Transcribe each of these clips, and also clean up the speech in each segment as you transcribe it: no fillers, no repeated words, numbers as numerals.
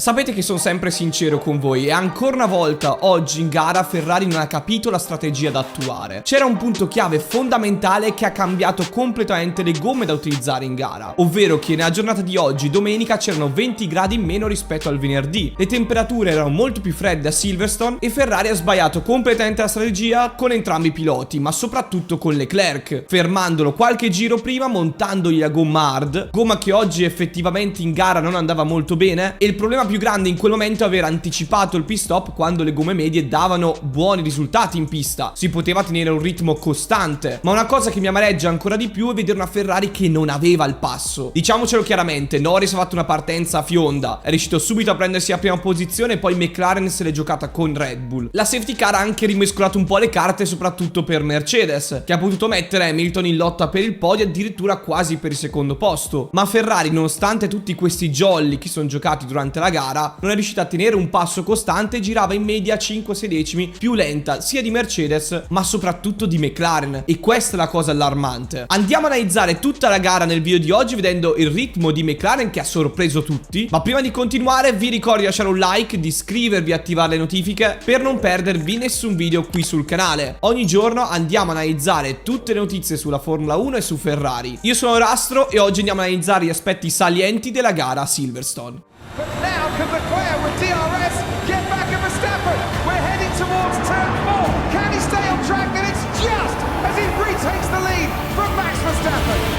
Sapete che sono sempre sincero con voi e ancora una volta oggi in gara Ferrari non ha capito la strategia da attuare. C'era un punto chiave fondamentale che ha cambiato completamente le gomme da utilizzare in gara, ovvero che nella giornata di oggi, domenica, c'erano 20 gradi in meno rispetto al venerdì. Le temperature erano molto più fredde a Silverstone e Ferrari ha sbagliato completamente la strategia con entrambi i piloti, ma soprattutto con Leclerc, fermandolo qualche giro prima montandogli la gomma hard, gomma che oggi effettivamente in gara non andava molto bene, e il problema più grande in quel momento è aver anticipato il pit stop quando le gomme medie davano buoni risultati in pista. Si poteva tenere un ritmo costante, ma una cosa che mi amareggia ancora di più è vedere una Ferrari che non aveva il passo. Diciamocelo chiaramente, Norris ha fatto una partenza a fionda, è riuscito subito a prendersi la prima posizione e poi McLaren se l'è giocata con Red Bull. La safety car ha anche rimescolato un po' le carte, soprattutto per Mercedes, che ha potuto mettere Hamilton in lotta per il podio, addirittura quasi per il secondo posto. Ma Ferrari, nonostante tutti questi jolly che sono giocati durante la gara, non è riuscita a tenere un passo costante e girava in media 5-6 decimi più lenta sia di Mercedes ma soprattutto di McLaren, e questa è la cosa allarmante. Andiamo a analizzare tutta la gara nel video di oggi vedendo il ritmo di McLaren che ha sorpreso tutti, ma prima di continuare vi ricordo di lasciare un like, di iscrivervi e attivare le notifiche per non perdervi nessun video qui sul canale. Ogni giorno andiamo a analizzare tutte le notizie sulla Formula 1 e su Ferrari. Io sono Rastro e oggi andiamo a analizzare gli aspetti salienti della gara a Silverstone. But now can Leclerc with DRS get back at Verstappen? We're heading towards turn 4. Can he stay on track? And it's just as he retakes the lead from Max Verstappen.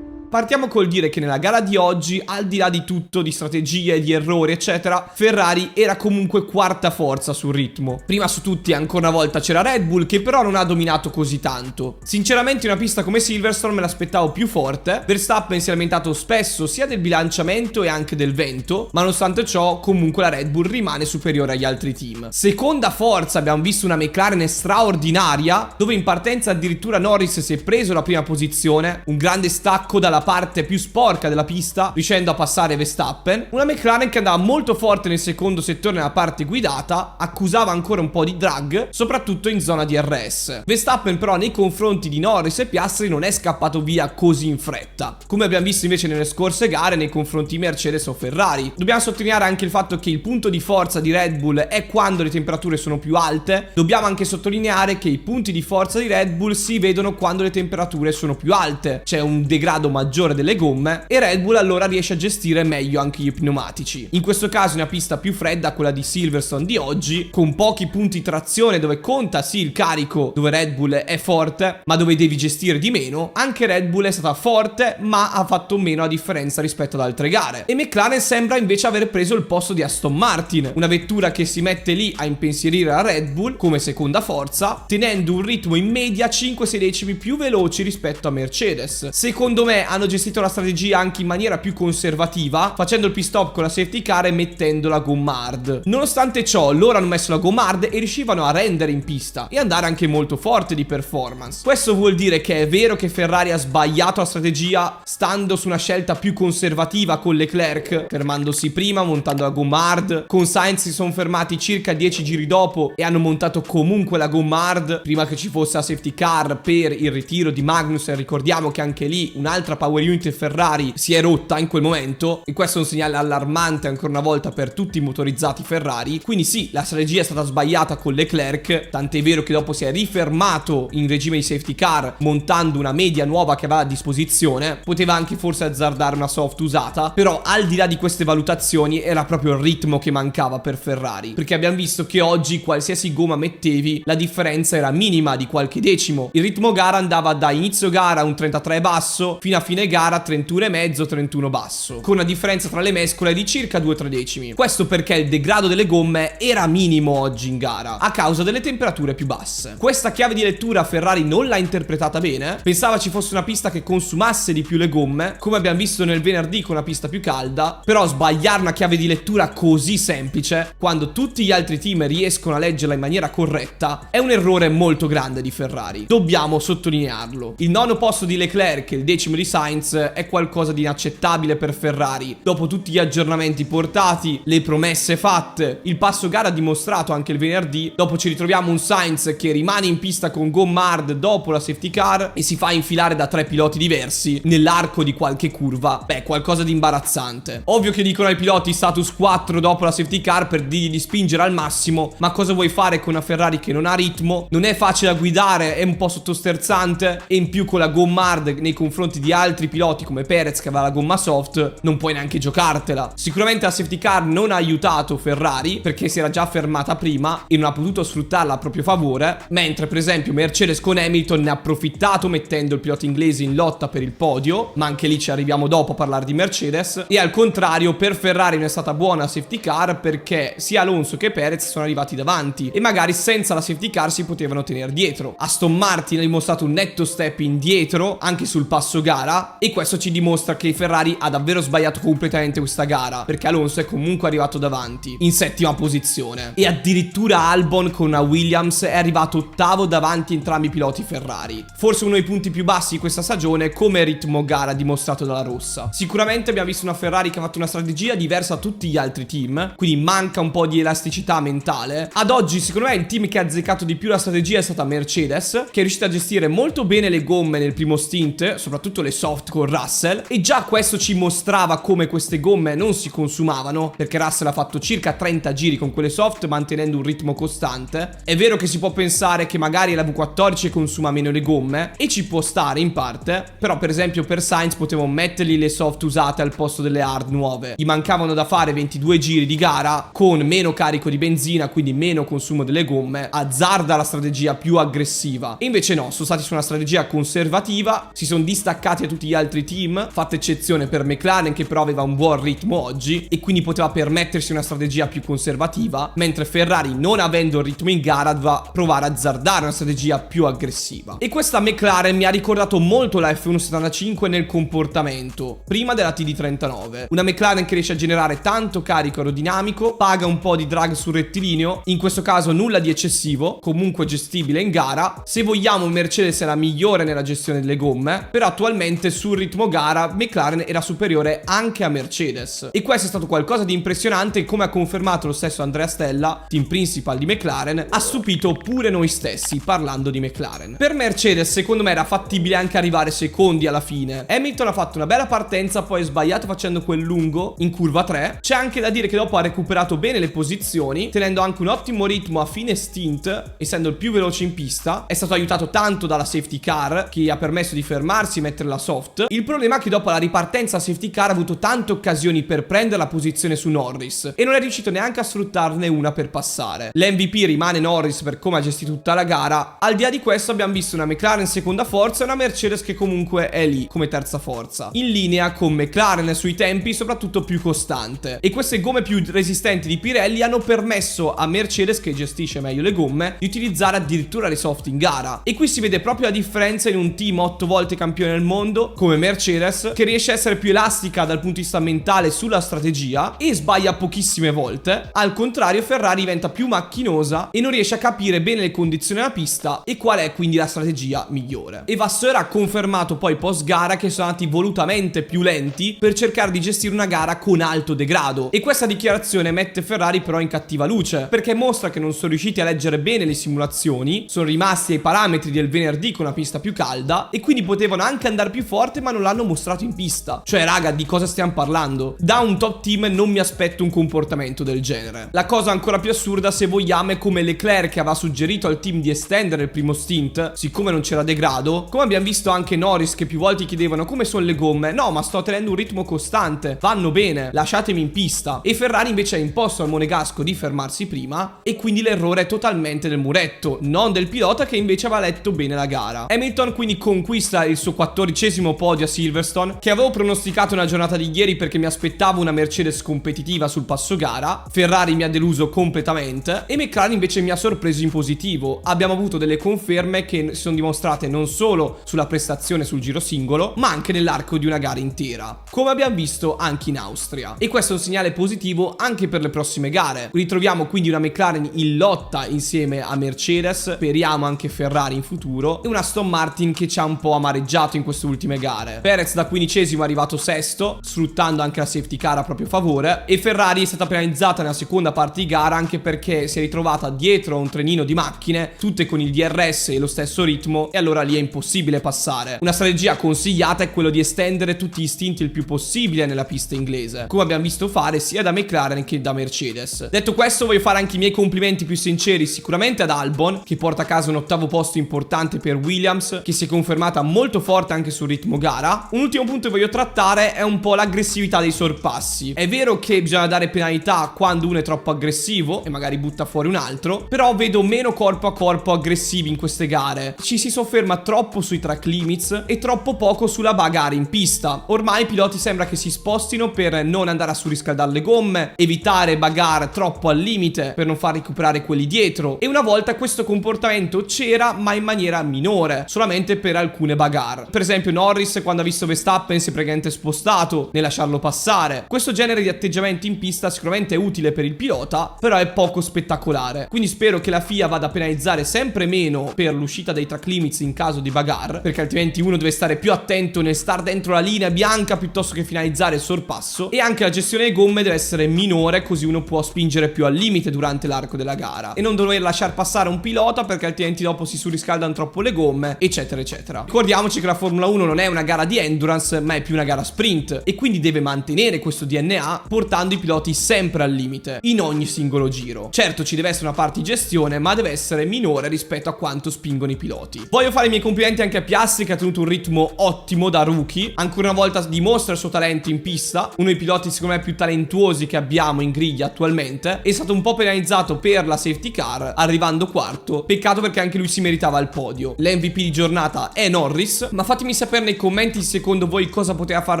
Partiamo col dire che nella gara di oggi, al di là di tutto, di strategie, di errori eccetera, Ferrari era comunque quarta forza sul ritmo. Prima su tutti ancora una volta c'era Red Bull, che però non ha dominato così tanto. Sinceramente in una pista come Silverstone me l'aspettavo più forte. Verstappen si è lamentato spesso sia del bilanciamento e anche del vento, ma nonostante ciò comunque la Red Bull rimane superiore agli altri team. Seconda forza abbiamo visto una McLaren straordinaria, dove in partenza addirittura Norris si è preso la prima posizione, un grande stacco dalla parte più sporca della pista, riuscendo a passare Verstappen. Una McLaren che andava molto forte nel secondo settore nella parte guidata, accusava ancora un po' di drag, soprattutto in zona di RS. Verstappen però nei confronti di Norris e Piastri non è scappato via così in fretta, come abbiamo visto invece nelle scorse gare nei confronti di Mercedes o Ferrari. Dobbiamo sottolineare anche il fatto che il punto di forza di Red Bull è quando le temperature sono più alte. Dobbiamo anche sottolineare che i punti di forza di Red Bull si vedono quando le temperature sono più alte, c'è un degrado maggiore delle gomme e Red Bull allora riesce a gestire meglio anche gli pneumatici. In questo caso in una pista più fredda, quella di Silverstone di oggi, con pochi punti trazione dove conta sì il carico, dove Red Bull è forte ma dove devi gestire di meno, anche Red Bull è stata forte ma ha fatto meno a differenza rispetto ad altre gare. E McLaren sembra invece aver preso il posto di Aston Martin, una vettura che si mette lì a impensierire la Red Bull come seconda forza, tenendo un ritmo in media 5-6 decimi più veloci rispetto a Mercedes. Secondo me hanno gestito la strategia anche in maniera più conservativa, facendo il pit stop con la safety car e mettendo la gomma hard. Nonostante ciò loro hanno messo la gomma hard e riuscivano a rendere in pista e andare anche molto forte di performance. Questo vuol dire che è vero che Ferrari ha sbagliato la strategia stando su una scelta più conservativa con Leclerc, fermandosi prima, montando la gomma hard. Con Sainz si sono fermati circa 10 giri dopo e hanno montato comunque la gomma hard prima che ci fosse la safety car per il ritiro di Magnussen. Ricordiamo che anche lì un'altra power unit Ferrari si è rotta in quel momento e questo è un segnale allarmante ancora una volta per tutti i motorizzati Ferrari. Quindi sì, la strategia è stata sbagliata con Leclerc, tant'è vero che dopo si è rifermato in regime di safety car montando una media nuova che aveva a disposizione. Poteva anche forse azzardare una soft usata, però al di là di queste valutazioni era proprio il ritmo che mancava per Ferrari, perché abbiamo visto che oggi qualsiasi gomma mettevi la differenza era minima di qualche decimo. Il ritmo gara andava da inizio gara un 33 basso fino a fine gara 31,5, 31 basso, con una differenza tra le mescole di circa 2-3 decimi. Questo perché il degrado delle gomme era minimo oggi in gara a causa delle temperature più basse. Questa chiave di lettura Ferrari non l'ha interpretata bene, pensava ci fosse una pista che consumasse di più le gomme, come abbiamo visto nel venerdì con una pista più calda, però sbagliare una chiave di lettura così semplice quando tutti gli altri team riescono a leggerla in maniera corretta è un errore molto grande di Ferrari. Dobbiamo sottolinearlo. Il nono posto di Leclerc e il decimo di Sainz Sainz è qualcosa di inaccettabile per Ferrari. Dopo tutti gli aggiornamenti portati, le promesse fatte, il passo gara dimostrato anche il venerdì, dopo ci ritroviamo un Sainz che rimane in pista con gomma hard dopo la safety car e si fa infilare da 3 piloti diversi nell'arco di qualche curva. Beh, qualcosa di imbarazzante. Ovvio che dicono ai piloti status 4 dopo la safety car per dirgli di spingere al massimo, ma cosa vuoi fare con una Ferrari che non ha ritmo, non è facile da guidare, è un po' sottosterzante e in più con la gomma hard nei confronti di altri piloti come Perez che aveva la gomma soft non puoi neanche giocartela. Sicuramente la safety car non ha aiutato Ferrari perché si era già fermata prima e non ha potuto sfruttarla a proprio favore, mentre per esempio Mercedes con Hamilton ne ha approfittato mettendo il pilota inglese in lotta per il podio, ma anche lì ci arriviamo dopo a parlare di Mercedes. E al contrario per Ferrari non è stata buona la safety car perché sia Alonso che Perez sono arrivati davanti e magari senza la safety car si potevano tenere dietro. Aston Martin ha dimostrato un netto step indietro anche sul passo gara e questo ci dimostra che Ferrari ha davvero sbagliato completamente questa gara perché Alonso è comunque arrivato davanti in 7ª posizione e addirittura Albon con una Williams è arrivato 8º davanti entrambi i piloti Ferrari. Forse uno dei punti più bassi di questa stagione come ritmo gara dimostrato dalla rossa. Sicuramente abbiamo visto una Ferrari che ha fatto una strategia diversa da tutti gli altri team, quindi manca un po' di elasticità mentale. Ad oggi secondo me il team che ha azzeccato di più la strategia è stata Mercedes, che è riuscita a gestire molto bene le gomme nel primo stint, soprattutto le soft con Russell, e già questo ci mostrava come queste gomme non si consumavano perché Russell ha fatto circa 30 giri con quelle soft mantenendo un ritmo costante. È vero che si può pensare che magari la V14 consuma meno le gomme e ci può stare in parte, però per esempio per Sainz potevo mettergli le soft usate al posto delle hard nuove. Gli mancavano da fare 22 giri di gara con meno carico di benzina, quindi meno consumo delle gomme, azzarda la strategia più aggressiva. E invece no, sono stati su una strategia conservativa, si sono distaccati da tutti gli altri team, fatta eccezione per McLaren che però aveva un buon ritmo oggi e quindi poteva permettersi una strategia più conservativa, mentre Ferrari non avendo il ritmo in gara doveva provare a azzardare una strategia più aggressiva. E questa McLaren mi ha ricordato molto la F175 nel comportamento prima della TD39, una McLaren che riesce a generare tanto carico aerodinamico, paga un po' di drag sul rettilineo, in questo caso nulla di eccessivo, comunque gestibile in gara. Se vogliamo Mercedes è la migliore nella gestione delle gomme, però attualmente sul ritmo gara McLaren era superiore anche a Mercedes e questo è stato qualcosa di impressionante, come ha confermato lo stesso Andrea Stella, team principal di McLaren, ha stupito pure noi stessi parlando di McLaren. Per Mercedes secondo me era fattibile anche arrivare secondi alla fine. Hamilton ha fatto una bella partenza, poi è sbagliato facendo quel lungo in curva 3. C'è anche da dire che dopo ha recuperato bene le posizioni, tenendo anche un ottimo ritmo a fine stint, essendo il più veloce in pista. È stato aiutato tanto dalla safety car che gli ha permesso di fermarsi e mettere la soft. Il problema è che dopo la ripartenza safety car ha avuto tante occasioni per prendere la posizione su Norris e non è riuscito neanche a sfruttarne una per passare. L'MVP rimane Norris per come ha gestito tutta la gara. Al di là di questo abbiamo visto una McLaren seconda forza e una Mercedes che comunque è lì come terza forza, in linea con McLaren sui tempi, soprattutto più costante. E queste gomme più resistenti di Pirelli hanno permesso a Mercedes, che gestisce meglio le gomme, di utilizzare addirittura le soft in gara. E qui si vede proprio la differenza in un team 8 volte campione del mondo come Mercedes, che riesce a essere più elastica dal punto di vista mentale sulla strategia e sbaglia pochissime volte. Al contrario Ferrari diventa più macchinosa e non riesce a capire bene le condizioni della pista e qual è quindi la strategia migliore. E Vasseur ha confermato poi post gara che sono andati volutamente più lenti per cercare di gestire una gara con alto degrado, e questa dichiarazione mette Ferrari però in cattiva luce perché mostra che non sono riusciti a leggere bene le simulazioni, sono rimasti ai parametri del venerdì con una pista più calda e quindi potevano anche andare più forte ma non l'hanno mostrato in pista. Cioè raga, di cosa stiamo parlando? Da un top team non mi aspetto un comportamento del genere. La cosa ancora più assurda se vogliamo è come Leclerc, che aveva suggerito al team di estendere il primo stint siccome non c'era degrado, come abbiamo visto anche Norris che più volte chiedevano come sono le gomme, no ma sto tenendo un ritmo costante, vanno bene, lasciatemi in pista. E Ferrari invece ha imposto al monegasco di fermarsi prima e quindi l'errore è totalmente del muretto, non del pilota che invece aveva letto bene la gara. Hamilton quindi conquista il suo 14° podio a Silverstone, che avevo pronosticato nella giornata di ieri perché mi aspettavo una Mercedes competitiva sul passo gara. Ferrari mi ha deluso completamente e McLaren invece mi ha sorpreso in positivo. Abbiamo avuto delle conferme che si sono dimostrate non solo sulla prestazione sul giro singolo ma anche nell'arco di una gara intera, come abbiamo visto anche in Austria, e questo è un segnale positivo anche per le prossime gare. Ritroviamo quindi una McLaren in lotta insieme a Mercedes, speriamo anche Ferrari in futuro, e una Aston Martin che ci ha un po' amareggiato in queste ultime ultime gare. Perez da 15esimo è arrivato sesto, sfruttando anche la safety car a proprio favore, e Ferrari è stata penalizzata nella seconda parte di gara anche perché si è ritrovata dietro a un trenino di macchine, tutte con il DRS e lo stesso ritmo, e allora lì è impossibile passare. Una strategia consigliata è quello di estendere tutti gli stinti il più possibile nella pista inglese, come abbiamo visto fare sia da McLaren che da Mercedes. Detto questo, voglio fare anche i miei complimenti più sinceri sicuramente ad Albon, che porta a casa un ottavo posto importante per Williams, che si è confermata molto forte anche sul ritmo gara. Un ultimo punto che voglio trattare è un po' l'aggressività dei sorpassi. È vero che bisogna dare penalità quando uno è troppo aggressivo e magari butta fuori un altro, però vedo meno corpo a corpo aggressivi in queste gare. Ci si sofferma troppo sui track limits e troppo poco sulla bagarre in pista. Ormai i piloti sembra che si spostino per non andare a surriscaldare le gomme, evitare bagarre troppo al limite per non far recuperare quelli dietro, e una volta questo comportamento c'era ma in maniera minore, solamente per alcune bagarre. Per esempio Norris, quando ha visto Verstappen, si è praticamente spostato nel lasciarlo passare. Questo genere di atteggiamento in pista sicuramente è utile per il pilota, però è poco spettacolare, quindi spero che la FIA vada a penalizzare sempre meno per l'uscita dei track limits in caso di bagarre, perché altrimenti uno deve stare più attento nel star dentro la linea bianca piuttosto che finalizzare il sorpasso, e anche la gestione delle gomme deve essere minore, così uno può spingere più al limite durante l'arco della gara e non dover lasciar passare un pilota perché altrimenti dopo si surriscaldano troppo le gomme, eccetera eccetera. Ricordiamoci che la Formula 1 non è una gara di endurance ma è più una gara sprint, e quindi deve mantenere questo DNA portando i piloti sempre al limite in ogni singolo giro. Certo, ci deve essere una parte di gestione, ma deve essere minore rispetto a quanto spingono i piloti. Voglio fare i miei complimenti anche a Piastri, che ha tenuto un ritmo ottimo da rookie. Ancora una volta dimostra il suo talento in pista, uno dei piloti secondo me più talentuosi che abbiamo in griglia attualmente. È stato un po' penalizzato per la safety car, arrivando quarto. Peccato, perché anche lui si meritava il podio. L'MVP di giornata è Norris, ma fatemi sapere nei commenti secondo voi cosa poteva far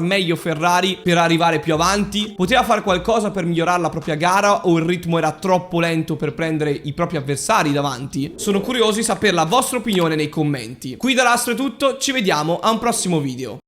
meglio Ferrari per arrivare più avanti. Poteva fare qualcosa per migliorare la propria gara, o il ritmo era troppo lento per prendere i propri avversari davanti? Sono curioso di sapere la vostra opinione nei commenti. Qui da Rastro è tutto, ci vediamo a un prossimo video.